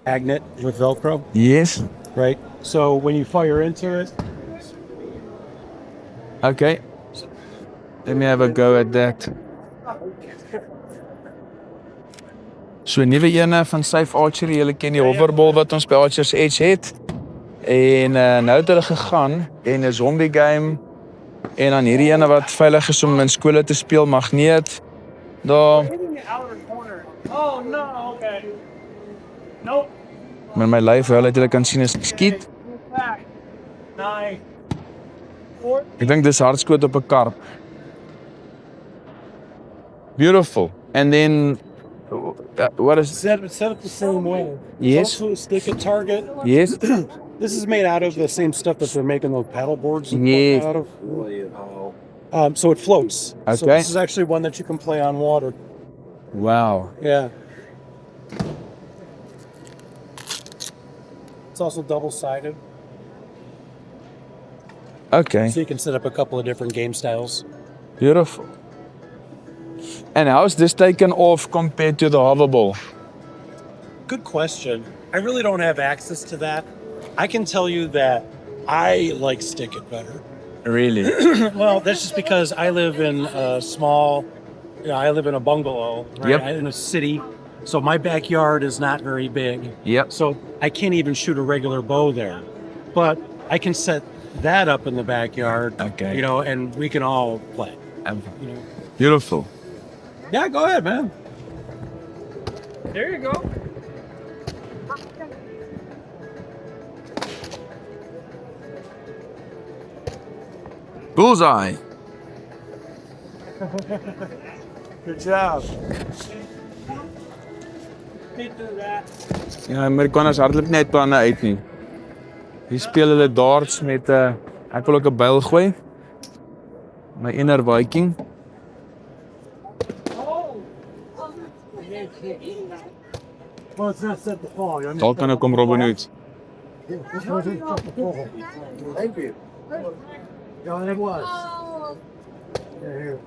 magnet with Velcro, Yes. right? So when you fire into it, Okay. Let me have a go at that. So nuwe ene van Safe Archery, julle ken die hoverball wat ons by Archers Edge het. En nou het hulle gegaan en 'n zombie game en dan hierdie ene wat veilig is om in skole te speel, magneet. Daar hitting the outer corner. Oh no, okay. Nope. met my lyf wel dat julle kan sien as ek skiet. Back. 9. 4. Ek dink dis hardskoot op 'n karp. Beautiful. And then what is Set it the same way. Yes. It's also a stick at target. Yes. This is made out of the same stuff that they're making those paddle boards Yes. out of. So it floats. So Okay. this is actually one that you can play on water. Wow. Yeah. It's also double-sided, Okay. so you can set up a couple of different game styles. Beautiful. And how is this taken off compared to the hoverball? Good question. I really don't have access to that. I can tell you that I like stick it better. Really? Well, that's just because I live in a small, I live in a bungalow, right? Yep. In a city. So my backyard is not very big. Yep. So I can't even shoot a regular bow there. But I can set that up in the backyard, Okay. and we can all play. You know. Beautiful. Yeah, go ahead, man. There you go. Bullseye. Good job. Ja, Amerikaners hardloop net planne uit nie. Hier speel hulle darts met 'n ek wil ook 'n byl gooi. My inner Viking. Well, it's not set the fall. Dalk kan ek kom Robin Hood. Thank you. Yeah, it was. Yeah, here.